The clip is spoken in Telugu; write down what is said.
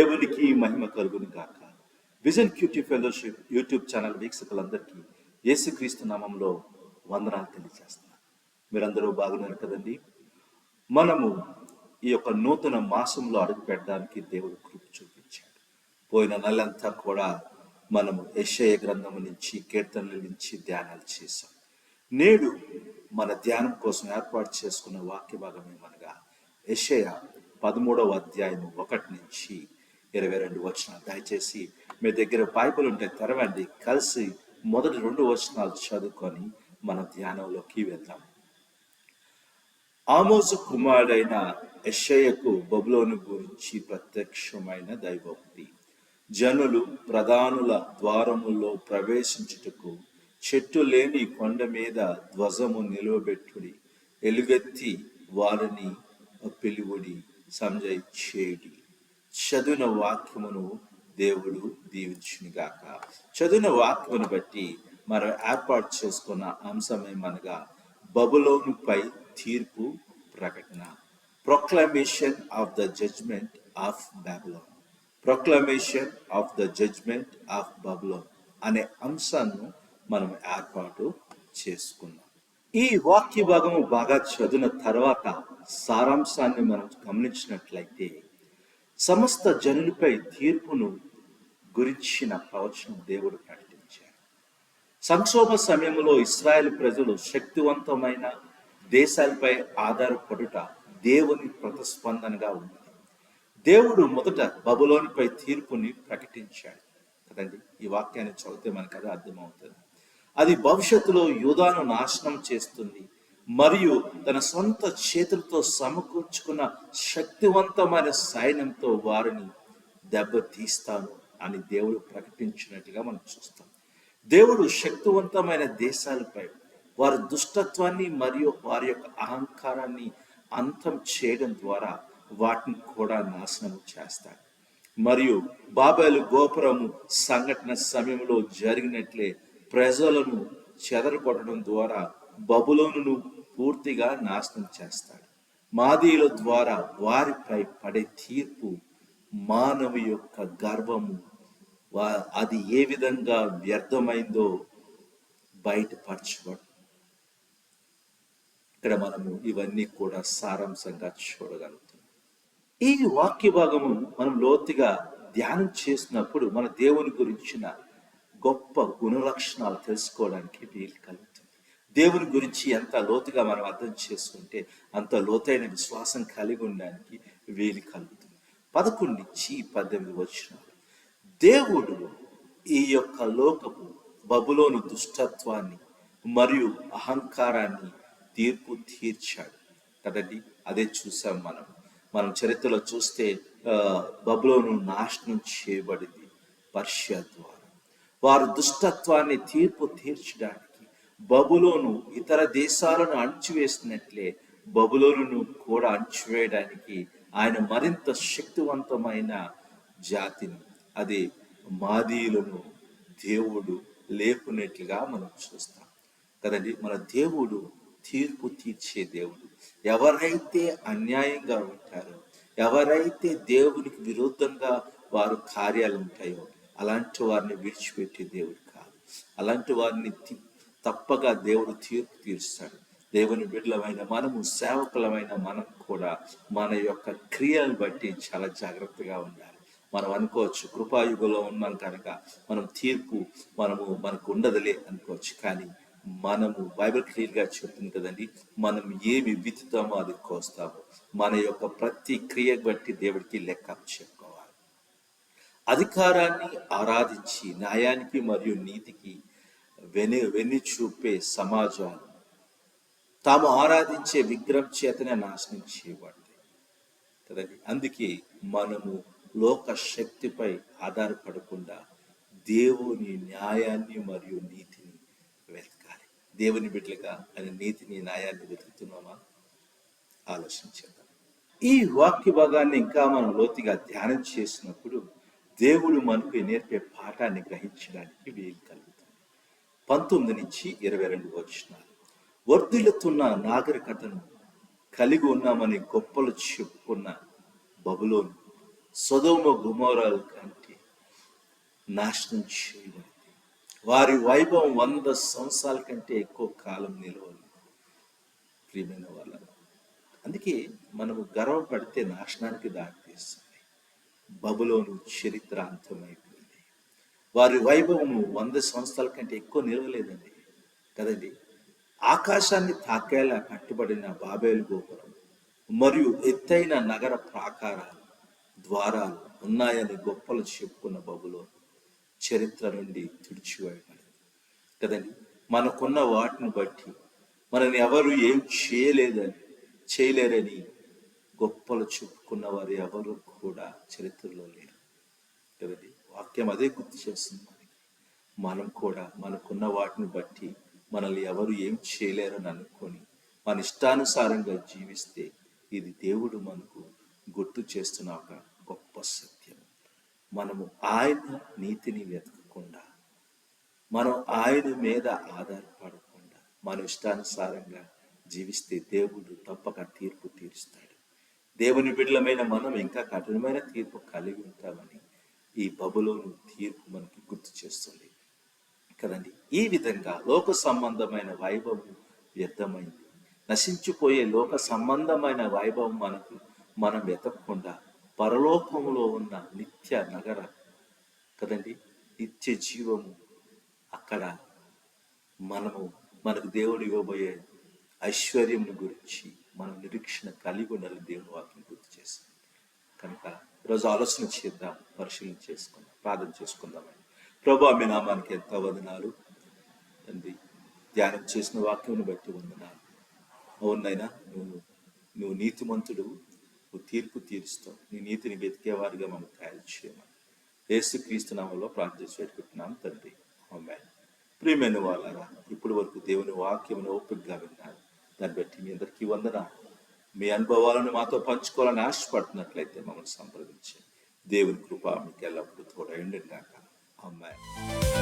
దేవునికి మహిమ కలుగును గాక. Vision QT fellowship YouTube channel వీక్షకులందరికీ యేసుక్రీస్తు నామంలో వందనాలు తెలియజేస్తున్నాను. మీరందరూ బాగున్నారు కదండి. మనము ఈ యొక్క నూతన మాసంలో అడుగు పెట్టడానికి దేవుడు కృప చూపించాడు. పోయిన నెలంతా కూడా మనము యెషయా గ్రంథము నుంచి, కీర్తనల నుంచి ధ్యానాలు చేశాం. నేడు మన ధ్యానం కోసం ఏర్పాటు చేసుకున్న వాక్య భాగం ఏమనగా యెషయా 13వ అధ్యాయం 1 నుంచి 22 వచనాలు. దయచేసి మీ దగ్గర బైబిల్ ఉంటే తెరవండి, కలిసి మొదటి 2 వచనాలు చదువుకొని మన ధ్యానంలోకి వెళ్దాం. ఆమోజు కుమారుడైన యెషయాకు బబులోను గురించి ప్రత్యక్షమైన దైవోక్తి. జనులు ప్రధానుల ద్వారములో ప్రవేశించుటకు చెట్టు లేని కొండ మీద ధ్వజము నిలువబెట్టుడి, ఎలుగెత్తి వారిని పిలువుడి, సంజయించేడి. చదివిన వాక్యమును దేవుడు దీవించునుగాక. చదివిన వాక్యమును బట్టి మనం ఏర్పాటు చేసుకున్న అంశమేమనగా బబులోనుపై తీర్పు ప్రకటన. Proclamation of the judgment of Babylon. Proclamation of the judgment of Babylon అనే అంశాన్ని మనం ఏర్పాటు చేసుకున్నాం. ఈ వాక్య భాగము బాగా చదివిన తర్వాత సారాంశాన్ని మనం గమనించినట్లయితే, సమస్త జనులపై తీర్పును గురించిన ప్రవచనం దేవుడు ప్రకటించాడు. సంక్షోభ సమయంలో ఇశ్రాయేలు ప్రజలు శక్తివంతమైన దేశాలపై ఆధారపడుట దేవుని ప్రతిస్పందనగా ఉంది. దేవుడు మొదట బబులోనుపై తీర్పుని ప్రకటించాడు కదండి. ఈ వాక్యాన్ని చదివితే మనకు అది అర్థమవుతుంది. అది భవిష్యత్తులో యూదాను నాశనం చేస్తుంది మరియు తన సొంత చేతులతో సమకూర్చుకున్న శక్తివంతమైన సైన్యంతో వారిని దెబ్బతీస్తాను అని దేవుడు ప్రకటించినట్టుగా మనం చూస్తాం. దేవుడు శక్తివంతమైన దేశాలపై వారి దుష్టత్వాన్ని మరియు వారి యొక్క అహంకారాన్ని అంతం చేయడం ద్వారా వాటిని కూడా నాశనం చేస్తాడు. మరియు బాబేలు గోపురము సంఘటన సమయంలో జరిగినట్లే ప్రజలను చెదరగొట్టడం ద్వారా బబులోనును పూర్తిగా నాశనం చేస్తాడు. మాదీయుల ద్వారా వారిపై పడే తీర్పు మానవు యొక్క గర్వము అది ఏ విధంగా వ్యర్థమైందో బయటపరచబడు. ఇక్కడ మనము ఇవన్నీ కూడా సారాంశంగా చూడగలుగుతాం. ఈ వాక్య భాగము మనం లోతుగా ధ్యానం చేసినప్పుడు మన దేవుని గురించిన గొప్ప గుణలక్షణాలు తెలుసుకోవడానికి వీలు కలుగుతుంది. దేవుని గురించి ఎంత లోతుగా మనం అర్థం చేసుకుంటే అంత లోతైన విశ్వాసం కలిగి ఉండడానికి వీలు కలుగుతుంది. 11 నుంచి 18 వచనాలు. దేవుడు ఈ యొక్క లోకపు బబులోను దుష్టత్వాన్ని మరియు అహంకారాన్ని తీర్పు తీర్చాడు కదండి. అదే చూసాం మనం చరిత్రలో చూస్తే బబులోను నాశనం చేయబడింది పర్షియా ద్వారా. వారి దుష్టత్వాన్ని తీర్పు తీర్చడానికి బబులోను ఇతర దేశాలను అణిచివేసినట్లే బబులోనును కూడా అణిచివేయడానికి ఆయన మరింత శక్తివంతమైన జాతిని, అదే మాదీయులను దేవుడు లేపునట్లుగా మనం చూస్తాం కదండి. మన దేవుడు తీర్పు తీర్చే దేవుడు. ఎవరైతే అన్యాయంగా ఉంటారో, ఎవరైతే దేవునికి విరుద్ధంగా వారు కార్యాలు ఉంటాయో అలాంటి వారిని విడిచిపెట్టే దేవుడు కాదు. అలాంటి వారిని తప్పగా దేవుడు తీర్పు తీరుస్తాడు. దేవుని బిడ్డలమైన మనము, సేవకులమైన మనం కూడా మన యొక్క క్రియలను బట్టి చాలా జాగ్రత్తగా ఉండాలి. మనం అనుకోవచ్చు కృపాయుగంలో ఉన్నాం కనుక మనం తీర్పు మనకు ఉండదులే అనుకోవచ్చు. కానీ మనము బైబిల్ క్లియర్గా చెప్తుంది కదండి, మనం ఏమి విత్తుతామో అది కోస్తాము. మన యొక్క ప్రతి క్రియ బట్టి దేవుడికి లెక్క చెప్పుకోవాలి. అధికారాన్ని ఆరాధించి న్యాయానికి మరియు నీతికి వెన్ను చూపే సమాజాలు తాము ఆరాధించే విగ్రహం చేతనే నాశనం చేయబడతాయి కదండి. అందుకే మనము లోక శక్తిపై ఆధారపడకుండా దేవుని న్యాయాన్ని మరియు నీతిని వెతకాలి. దేవుని బిడ్డలుగా ఆయన నీతిని, న్యాయాన్ని వెతుకుతున్నామా? ఆలోచించేద్దాం. ఈ వాక్య భాగాన్ని ఇంకా మనం లోతుగా ధ్యానం చేసినప్పుడు దేవుడు మనకు నేర్పే పాఠాన్ని గ్రహించడానికి వీలు కలుగుతుంది. 19 నుంచి 22 వచనాలు. వర్ధిల్లుతున్న నాగరికతను కలిగి ఉన్నామని గొప్పలు చెప్పుకున్న బబులోను సొదొమ గొమొర్రాల కంటే నాశనం చేయబడింది. వారి వైభవం 100 సంవత్సరాల కంటే ఎక్కువ కాలం నిలవలేదు. ప్రియమైన వాళ్ళ, అందుకే మనము గర్వపడితే నాశనానికి దారితీస్తుంది. బబులోను చరిత్ర అంతమైపోయింది. వారి వైభవము 100 సంవత్సరాల కంటే ఎక్కువ నిలవలేదండి కదండి. ఆకాశాన్ని తాకేలా కట్టుబడిన బాబేలు గోపురం మరియు ఎత్తైన నగర ప్రాకారాలు, ద్వారాలు ఉన్నాయని గొప్పలు చెప్పుకున్న బబులోను చరిత్ర నుండి తుడిచివేయబడింది కదండి. మనకున్న వాటిని బట్టి మనని ఎవరు ఏం చేయలేరని గొప్పలు చెప్పుకున్న వారు ఎవరు కూడా చరిత్రలో లేరు కదండి. వాక్యం అదే గుర్తు చేస్తుంది మనకి. మనం కూడా మనకున్న వాటిని బట్టి మనల్ని ఎవరు ఏం చేయలేరని అనుకొని మన ఇష్టానుసారంగా జీవిస్తే ఇది దేవుడు మనకు గుర్తు చేస్తున్న ఒక గొప్ప సత్యం. మనము ఆయన నీతిని వెతకకుండా, మనం ఆయన మీద ఆధారపడకుండా మన ఇష్టానుసారంగా జీవిస్తే దేవుడు తప్పక తీర్పు తీరుస్తాడు. దేవుని బిడ్డలమైన మనం ఇంకా కఠినమైన తీర్పు కలిగి ఉంటామని ఈ బబులోను తీర్పు మనకి గుర్తు చేస్తుంది కదండి. ఈ విధంగా లోక సంబంధమైన వైభవం వ్యర్థమైంది. నశించిపోయే లోక సంబంధమైన వైభవం మనం వెతకకుండా పరలోకంలో ఉన్న నిత్య నగర కదండి, నిత్య జీవము, అక్కడ మనకు దేవుడు ఇవ్వబోయే ఐశ్వర్యం గురించి మనం నిరీక్షణ కలిగి ఉండాలని దేవుని వాక్యం గుర్తు చేసింది కనుక ఈరోజు ఆలోచన చేద్దాం, పరిశీలన చేసుకుందాం, ప్రార్థన చేసుకుందామని. ప్రభువా, మీ నామానికి ఎంత వందనాలు తండ్రి. ధ్యానం చేసిన వాక్యం బట్టి వందనాలు. అవునైనా నువ్వు నీతిమంతుడు, నువ్వు తీర్పు తీరుస్తావు. నీ నీతిని వెతికేవారిగా మనం తయారు చేయమని యేసుక్రీస్తు నామములో ప్రార్థన పెట్టుకుంటున్నాం తండ్రి, ఆమేన్. ప్రియమైన వాళ్ళారా, ఇప్పటి వరకు దేవుని వాక్యమును ఓపికగా విన్నారు. దాన్ని బట్టి మీ అందరికీ వందనాలు. మీ అనుభవాలను మాతో పంచుకోవాలని ఆశపడుతున్నట్లయితే మమ్మల్ని సంప్రదించండి. దేవుని కృప మీకు ఎల్లప్పుడూ తోడై ఉండును గాక. ఆమేన్.